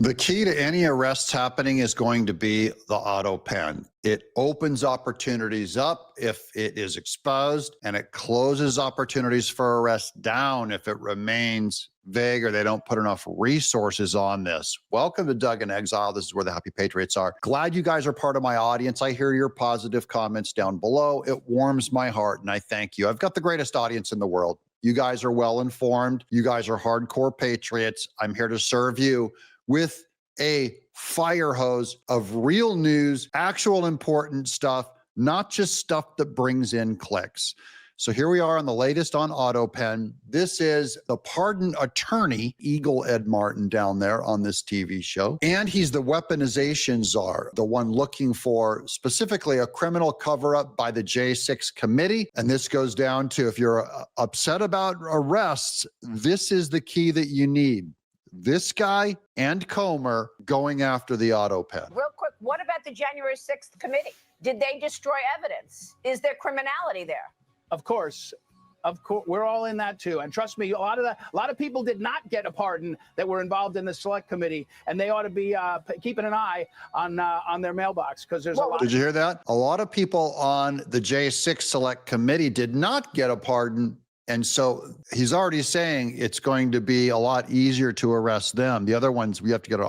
The key to any arrests happening is going to be the autopen. It opens opportunities up if it is exposed, and it closes opportunities for arrest down if it remains vague or they don't put enough resources on this. Welcome to Doug in Exile. This is where the happy patriots are. Glad you guys are part of my audience. I hear your positive comments down below. It warms my heart, and I thank you. I've got the greatest audience in the world. You guys are well informed. You guys are hardcore patriots. I'm here to serve you with a fire hose of real news, actual important stuff, not just stuff that brings in clicks. So here we are on the latest on autopen. This is the pardon attorney, Eagle Ed Martin down there on this TV show. And he's the weaponization czar, the one looking for specifically a criminal cover-up by the J6 committee. And this goes down to, if you're upset about arrests, this is the key that you need. This guy and Comer going after the autopen. Real quick, what about the January 6th committee? Did they destroy evidence? Is there criminality there? Of course, we're all in that too. And trust me, a lot of people did not get a pardon that were involved in the select committee, and they ought to be keeping an eye on their mailbox, because there's a lot. Did you hear that? A lot of people on the J6 select committee did not get a pardon. And so he's already saying it's going to be a lot easier to arrest them. The other ones, we have to get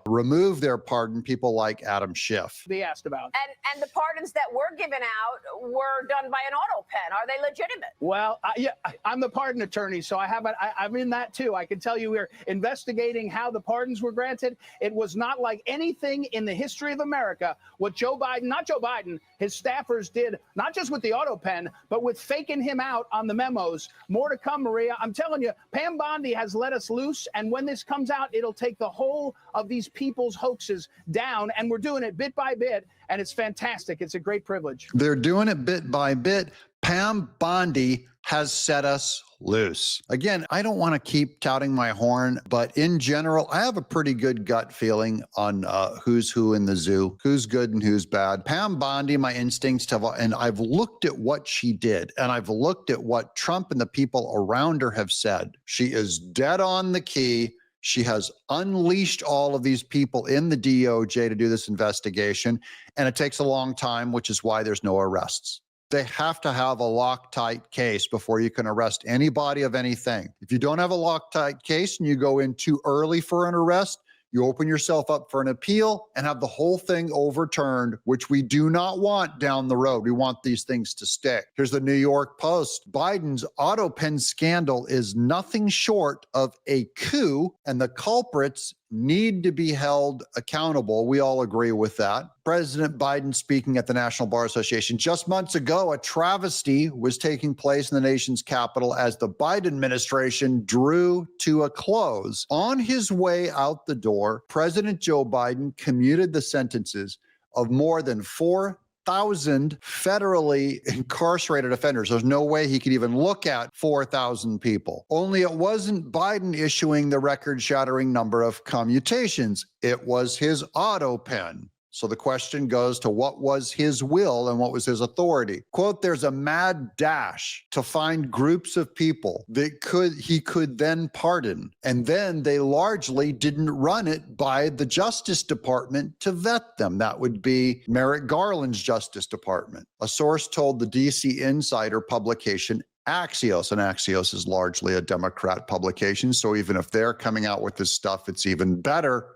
remove their pardon, people like Adam Schiff. Be asked about. And the pardons that were given out were done by an autopen. Are they legitimate? Well, yeah, I'm the pardon attorney, so I'm in that too. I can tell you we're investigating how the pardons were granted. It was not like anything in the history of America what Joe Biden, not Joe Biden, his staffers did, not just with the autopen, but with faking him out on the memos. More to come, Maria. I'm telling you, Pam Bondi has let us loose, and when this comes out, it'll take the whole of these people's hoaxes down, and we're doing it bit by bit, and it's fantastic. It's a great privilege. They're doing it bit by bit. Pam Bondi has set us loose. Again, I don't want to keep touting my horn, but in general, I have a pretty good gut feeling on who's who in the zoo, who's good and who's bad. Pam Bondi, my instincts have, and I've looked at what she did, and I've looked at what Trump and the people around her have said. She is dead on the key. She has unleashed all of these people in the DOJ to do this investigation, and it takes a long time, which is why there's no arrests. They have to have a Loctite case before you can arrest anybody of anything. If you don't have a Loctite case and you go in too early for an arrest, you open yourself up for an appeal and have the whole thing overturned, which we do not want down the road. We want these things to stick. Here's the New York Post. Biden's autopen scandal is nothing short of a coup, and the culprits need to be held accountable. We all agree with that. President Biden speaking at the National Bar Association. Just months ago, a travesty was taking place in the nation's capital as the Biden administration drew to a close. On his way out the door, President Joe Biden commuted the sentences of more than 4,000 federally incarcerated offenders. There's no way he could even look at 4,000 people. Only it wasn't Biden issuing the record-shattering number of commutations. It was his autopen. So the question goes to what was his will and what was his authority? Quote, there's a mad dash to find groups of people that he could then pardon. And then they largely didn't run it by the Justice Department to vet them. That would be Merrick Garland's Justice Department. A source told the DC Insider publication Axios, and Axios is largely a Democrat publication. So even if they're coming out with this stuff, it's even better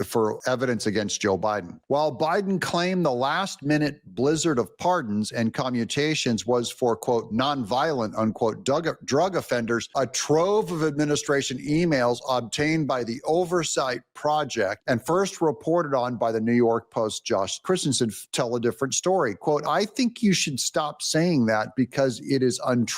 for evidence against Joe Biden. While Biden claimed the last minute blizzard of pardons and commutations was for, quote, nonviolent, unquote, drug offenders, a trove of administration emails obtained by the Oversight Project and first reported on by the New York Post, Josh Christensen, tell a different story. Quote, I think you should stop saying that because it is untrue,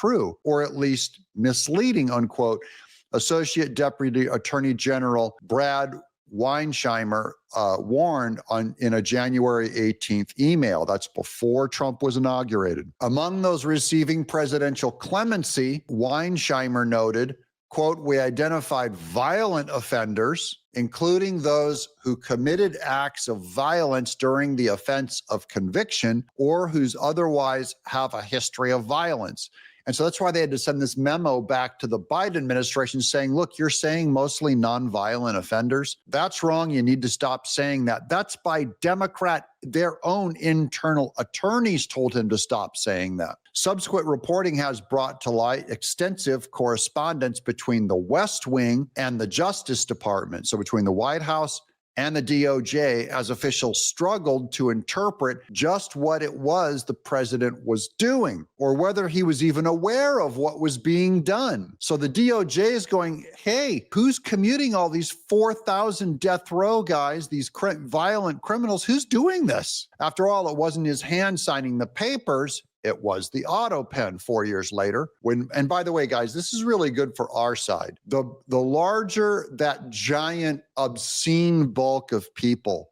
or at least misleading, unquote. Associate Deputy Attorney General Brad Weinsheimer warned in a January 18th email. That's before Trump was inaugurated. Among those receiving presidential clemency, Weinsheimer noted, quote, we identified violent offenders, including those who committed acts of violence during the offense of conviction or whose otherwise have a history of violence. And so that's why they had to send this memo back to the Biden administration saying, look, you're saying mostly nonviolent offenders. That's wrong. You need to stop saying that. That's by Democrat. Their own internal attorneys told him to stop saying that. Subsequent reporting has brought to light extensive correspondence between the West Wing and the Justice Department. So between the White House and the DOJ, as officials struggled to interpret just what it was the president was doing, or whether he was even aware of what was being done. So the DOJ is going, hey, who's commuting all these 4,000 death row guys, these violent criminals? Who's doing this? After all, it wasn't his hand signing the papers. It was the autopen 4 years later. And by the way, guys, this is really good for our side. The larger that giant obscene bulk of people,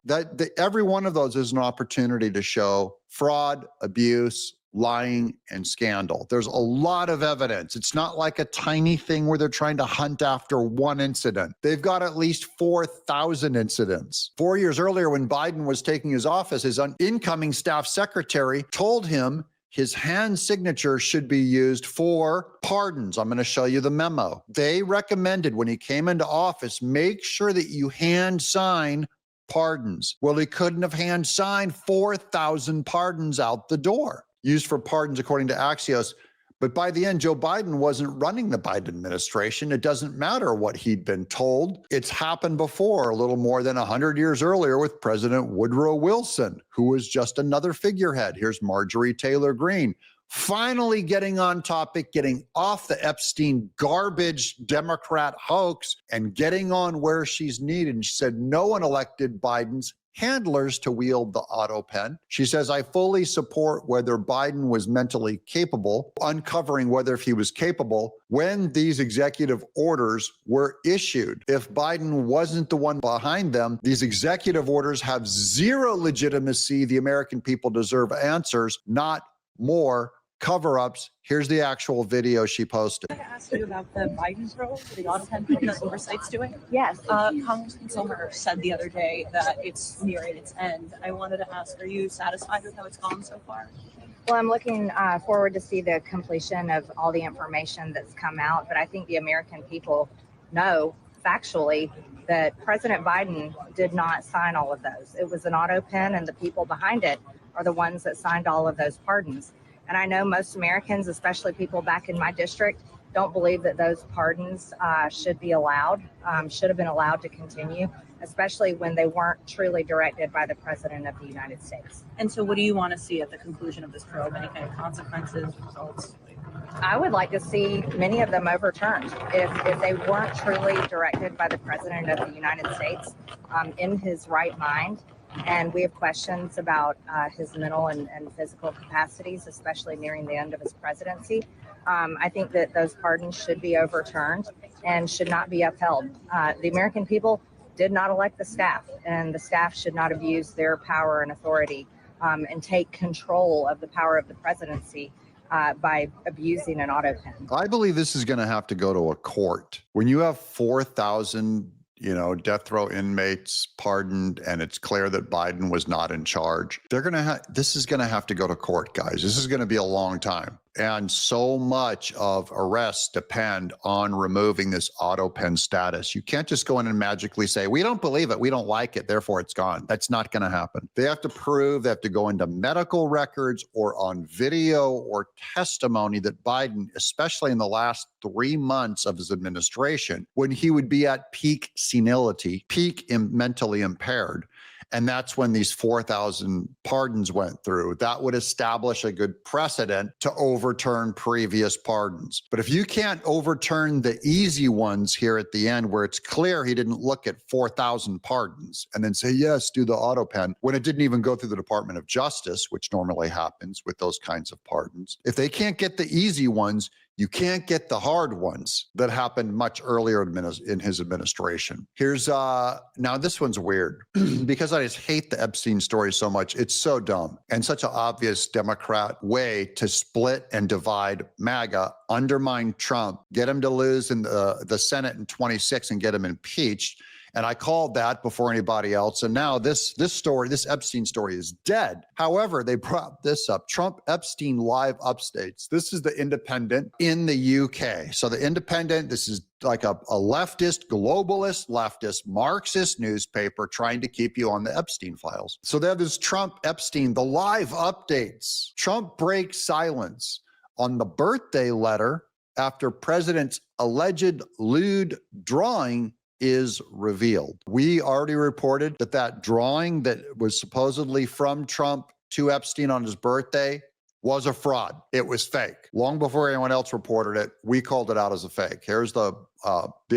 every one of those is an opportunity to show fraud, abuse, lying, and scandal. There's a lot of evidence. It's not like a tiny thing where they're trying to hunt after one incident. They've got at least 4,000 incidents. 4 years earlier, when Biden was taking his office, his incoming staff secretary told him his hand signature should be used for pardons. I'm going to show you the memo. They recommended when he came into office, make sure that you hand sign pardons. Well, he couldn't have hand signed 4,000 pardons out the door, used for pardons according to Axios. But by the end, Joe Biden wasn't running the Biden administration. It doesn't matter what he'd been told. It's happened before, a little more than 100 years earlier with President Woodrow Wilson, who was just another figurehead. Here's Marjorie Taylor Greene, finally getting on topic, getting off the Epstein garbage Democrat hoax and getting on where she's needed. And she said no one elected Biden's handlers to wield the autopen. She says, I fully support whether Biden was mentally capable, uncovering whether if he was capable when these executive orders were issued. If Biden wasn't the one behind them, these executive orders have zero legitimacy. The American people deserve answers, not more cover-ups. Here's the actual video she posted. I asked you about the Biden probe, the autopen probe that Oversight's doing. Yes. Congressman Silver said the other day that it's nearing its end. I wanted to ask, are you satisfied with how it's gone so far? Well, I'm looking forward to see the completion of all the information that's come out, but I think the American people know factually that President Biden did not sign all of those. It was an autopen, and the people behind it are the ones that signed all of those pardons. And I know most Americans, especially people back in my district, don't believe that those pardons should be allowed, should have been allowed to continue, especially when they weren't truly directed by the President of the United States. And so what do you want to see at the conclusion of this probe? Any kind of consequences, results? I would like to see many of them overturned if they weren't truly directed by the President of the United States in his right mind. And we have questions about his mental and physical capacities, especially nearing the end of his presidency. I think that those pardons should be overturned and should not be upheld. The American people did not elect the staff, and the staff should not abuse their power and authority and take control of the power of the presidency by abusing an autopen. I believe this is going to have to go to a court. When you have 4,000 death row inmates pardoned, and it's clear that Biden was not in charge, this is going to have to go to court, guys. This is going to be a long time. And so much of arrests depend on removing this autopen status. You can't just go in and magically say, we don't believe it, we don't like it, therefore it's gone. That's not going to happen. They have to prove, they have to go into medical records or on video or testimony that Biden, especially in the last 3 months of his administration, when he would be at peak senility, mentally impaired. And that's when these 4,000 pardons went through. That would establish a good precedent to overturn previous pardons. But if you can't overturn the easy ones here at the end, where it's clear he didn't look at 4,000 pardons and then say, yes, do the autopen, when it didn't even go through the Department of Justice, which normally happens with those kinds of pardons. If they can't get the easy ones, you can't get the hard ones that happened much earlier in his administration. Here's, now this one's weird because I just hate the Epstein story so much. It's so dumb and such an obvious Democrat way to split and divide MAGA, undermine Trump, get him to lose in the Senate in 26 and get him impeached, And I called that before anybody else. And now this Epstein story is dead. However, they brought this up. Trump Epstein live updates. This is the Independent in the UK. So the Independent, this is like a leftist, globalist, leftist, Marxist newspaper trying to keep you on the Epstein files. So they have this Trump Epstein, the live updates. Trump breaks silence on the birthday letter after president's alleged lewd drawing is revealed. We already reported that drawing that was supposedly from Trump to Epstein on his birthday was a fraud. It was fake. Long before anyone else reported it, we called it out as a fake. Here's the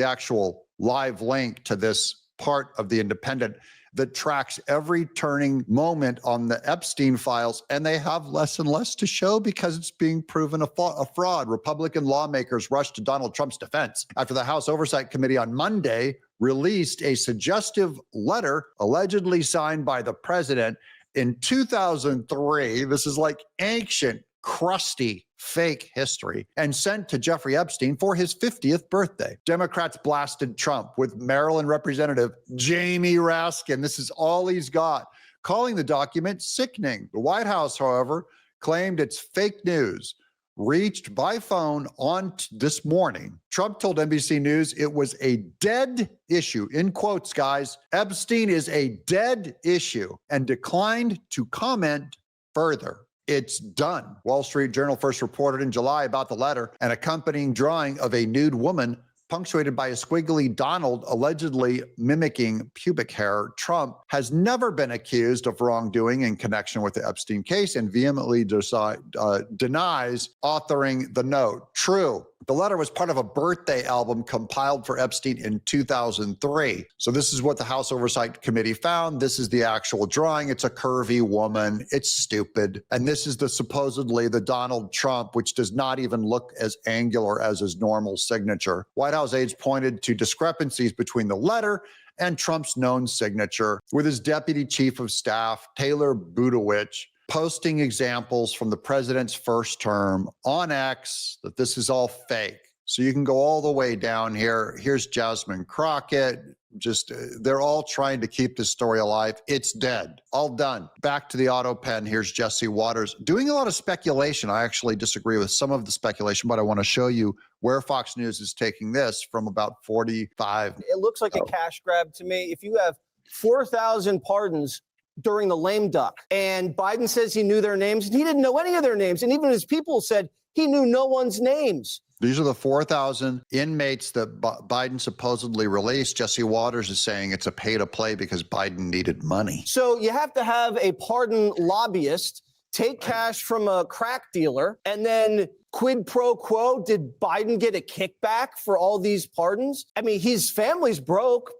actual live link to this part of the Independent that tracks every turning moment on the Epstein files, and they have less and less to show because it's being proven a fraud. Republican lawmakers rushed to Donald Trump's defense after the House Oversight Committee on Monday released a suggestive letter allegedly signed by the president in 2003. This is like ancient, crusty, fake history, and sent to Jeffrey Epstein for his 50th birthday. Democrats blasted Trump with Maryland Representative Jamie Raskin. This is all he's got, calling the document sickening. The White House, however, claimed it's fake news. Reached by phone on this morning, Trump told NBC News it was a dead issue, in quotes, guys. Epstein is a dead issue, and declined to comment further. It's done. Wall Street Journal first reported in July about the letter, an accompanying drawing of a nude woman punctuated by a squiggly Donald allegedly mimicking pubic hair. Trump has never been accused of wrongdoing in connection with the Epstein case and vehemently denies authoring the note. True. The letter was part of a birthday album compiled for Epstein in 2003. So this is what the House Oversight Committee found. This is the actual drawing. It's a curvy woman. It's stupid. And this is supposedly the Donald Trump, which does not even look as angular as his normal signature. White House aides pointed to discrepancies between the letter and Trump's known signature, with his deputy chief of staff, Taylor Budowich, posting examples from the president's first term on X that this is all fake. So you can go all the way down here. Here's Jasmine Crockett. They're all trying to keep this story alive. It's dead. All done. Back to the auto pen. Here's Jesse Waters doing a lot of speculation. I actually disagree with some of the speculation, but I want to show you where Fox News is taking this from about 45. It looks like a cash grab to me. If you have 4,000 pardons during the lame duck, and Biden says he knew their names, and he didn't know any of their names. And even his people said he knew no one's names. These are the 4,000 inmates that Biden supposedly released. Jesse Waters is saying it's a pay to play because Biden needed money. So you have to have a pardon lobbyist take cash from a crack dealer, and then quid pro quo, did Biden get a kickback for all these pardons? I mean, his family's broke.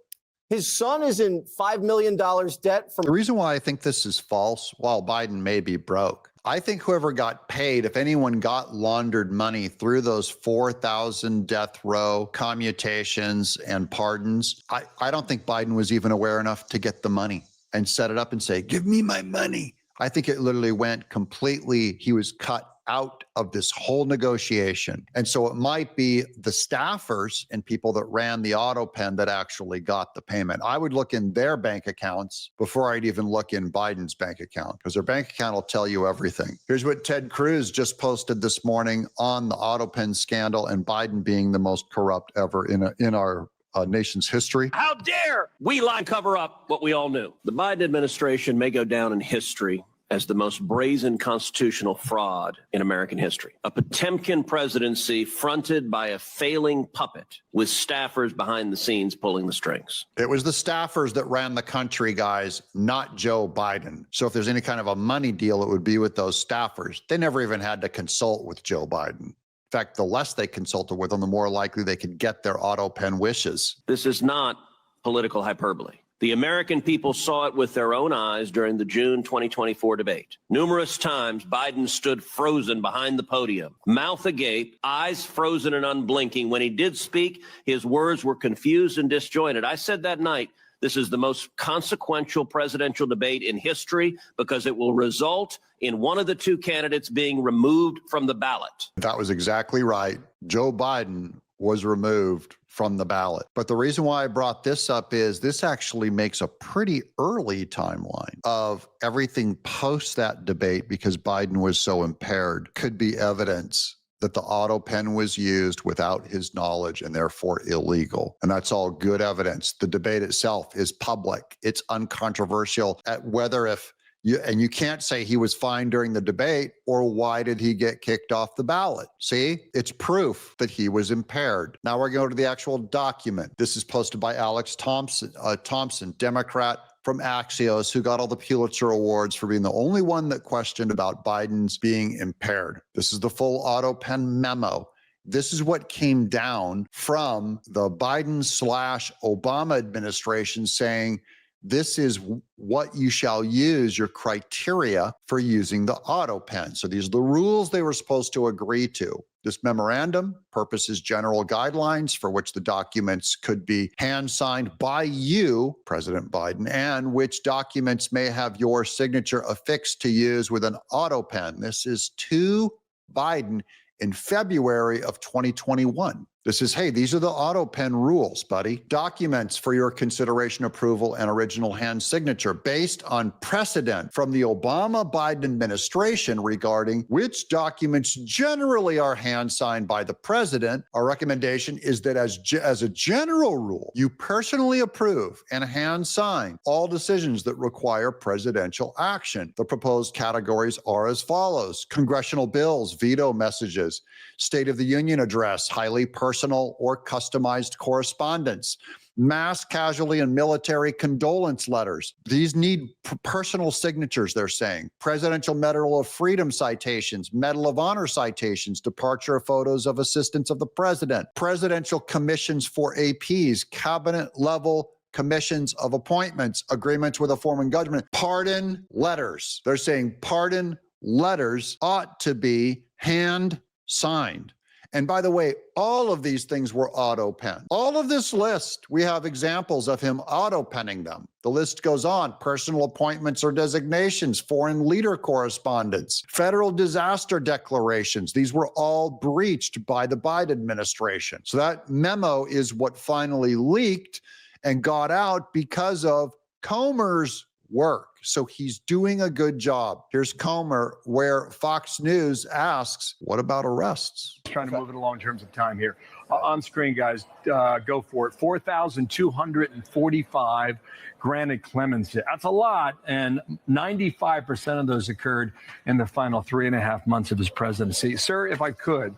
His son is in $5 million debt. The reason why I think this is false, while Biden may be broke, I think whoever got paid, if anyone got laundered money through those 4,000 death row commutations and pardons, I don't think Biden was even aware enough to get the money and set it up and say, give me my money. I think it literally went completely, he was cut out of this whole negotiation. And so it might be the staffers and people that ran the auto pen that actually got the payment. I would look in their bank accounts before I'd even look in Biden's bank account, because their bank account will tell you everything. Here's what Ted Cruz just posted this morning on the auto pen scandal and Biden being the most corrupt ever in our nation's history. How dare we lie and cover up what we all knew? The Biden administration may go down in history as the most brazen constitutional fraud in American history. A Potemkin presidency fronted by a failing puppet with staffers behind the scenes pulling the strings. It was the staffers that ran the country, guys, not Joe Biden. So if there's any kind of a money deal, it would be with those staffers. They never even had to consult with Joe Biden. In fact, the less they consulted with them, the more likely they could get their auto pen wishes. This is not political hyperbole. The American people saw it with their own eyes during the June 2024 debate. Numerous times, Biden stood frozen behind the podium, mouth agape, eyes frozen and unblinking. When he did speak, his words were confused and disjointed. I said that night, this is the most consequential presidential debate in history because it will result in one of the two candidates being removed from the ballot. That was exactly right. Joe Biden was removed from the ballot. But the reason why I brought this up is this actually makes a pretty early timeline of everything post that debate, because Biden was so impaired, could be evidence that the auto pen was used without his knowledge and therefore illegal. And that's all good evidence. The debate itself is public. It's uncontroversial at whether you can't say he was fine during the debate or why did he get kicked off the ballot. See, it's proof that he was impaired. Now we're going to the actual document. This is posted by Alex Thompson, Democrat from Axios, who got all the Pulitzer Awards for being the only one that questioned about Biden's being impaired. This is the full auto pen memo. This is what came down from the Biden/Obama administration saying, this is what you shall use, your criteria for using the auto pen. So these are the rules they were supposed to agree to. This memorandum, purpose is general guidelines for which the documents could be hand-signed by you, President Biden, and which documents may have your signature affixed to use with an auto pen. This is to Biden in February of 2021. This is, hey, these are the auto pen rules, buddy. Documents for your consideration, approval, and original hand signature based on precedent from the Obama-Biden administration regarding which documents generally are hand-signed by the president. Our recommendation is that as a general rule, you personally approve and hand-sign all decisions that require presidential action. The proposed categories are as follows: congressional bills, veto messages, State of the Union address, highly personal or customized correspondence, mass casualty and military condolence letters. These need personal signatures, they're saying. Presidential Medal of Freedom citations, Medal of Honor citations, departure photos of assistants of the president, presidential commissions for APs, cabinet level commissions of appointments, agreements with a foreign government, pardon letters. They're saying pardon letters ought to be hand signed. And by the way, all of these things were auto pen. All of this list, we have examples of him auto penning them. The list goes on: personal appointments or designations, foreign leader correspondence, federal disaster declarations. These were all breached by the Biden administration. So that memo is what finally leaked and got out because of Comer's work. So he's doing a good job. Here's Comer, where Fox News asks, what about arrests? Trying to move it along in terms of time here. On screen, guys, go for it. 4,245 granted clemency. That's a lot. And 95% of those occurred in the final 3.5 months of his presidency. Sir, if I could,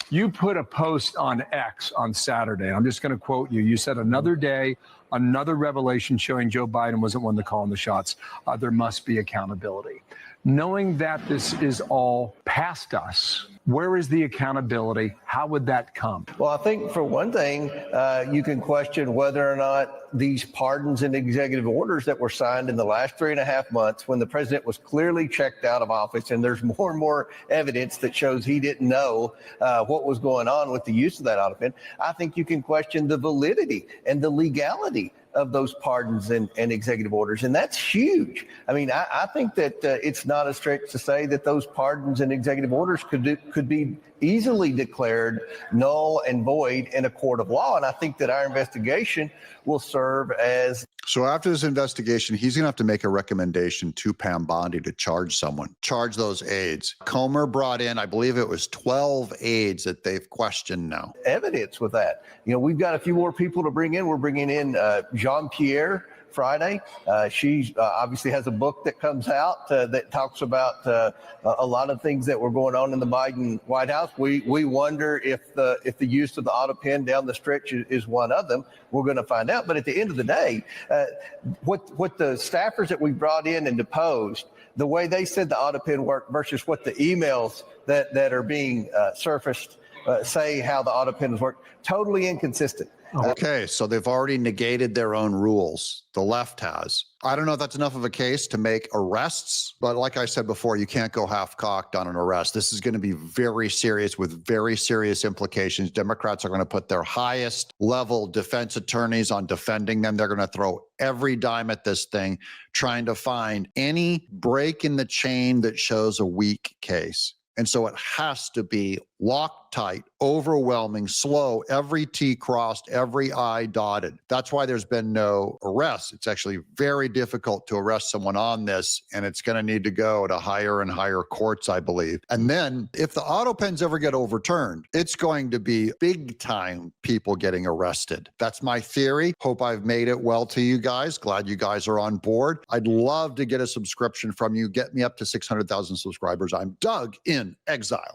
you put a post on X on Saturday. I'm just going to quote you. You said, another day, another revelation showing Joe Biden wasn't one to call the shots. There must be accountability. Knowing that this is all past us, where is the accountability? How would that come? Well, I think for one thing, you can question whether or not these pardons and executive orders that were signed in the last 3.5 months, when the president was clearly checked out of office, and there's more and more evidence that shows he didn't know what was going on with the use of that auto pen, I think you can question the validity and the legality of those pardons and executive orders. And that's huge. I mean, I think that it's not a stretch to say that those pardons and executive orders could be easily declared null and void in a court of law. And I think that our investigation will serve as. So after this investigation, he's going to have to make a recommendation to Pam Bondi to charge someone, charge those aides. Comer brought in, I believe it was 12 aides that they've questioned now. Evidence with that. You know, we've got a few more people to bring in. We're bringing in Jean-Pierre Friday. She obviously has a book that comes out that talks about a lot of things that were going on in the Biden White House. We wonder if the use of the auto pen down the stretch is one of them. We're going to find out. But at the end of the day, what the staffers that we brought in and deposed, the way they said the auto pen worked versus what the emails that are being surfaced say how the auto pens work, totally inconsistent. Okay, so they've already negated their own rules. The left has. I don't know if that's enough of a case to make arrests, but like I said before, you can't go half-cocked on an arrest. This is going to be very serious with very serious implications. Democrats are going to put their highest level defense attorneys on defending them. They're going to throw every dime at this thing, trying to find any break in the chain that shows a weak case. And so it has to be Loctite, overwhelming, slow, every T crossed, every I dotted. That's why there's been no arrests. It's actually very difficult to arrest someone on this, and it's going to need to go to higher and higher courts, I believe. And then if the autopens ever get overturned, it's going to be big time people getting arrested. That's my theory. Hope I've made it well to you guys. Glad you guys are on board. I'd love to get a subscription from you. Get me up to 600,000 subscribers. I'm Doug in Exile.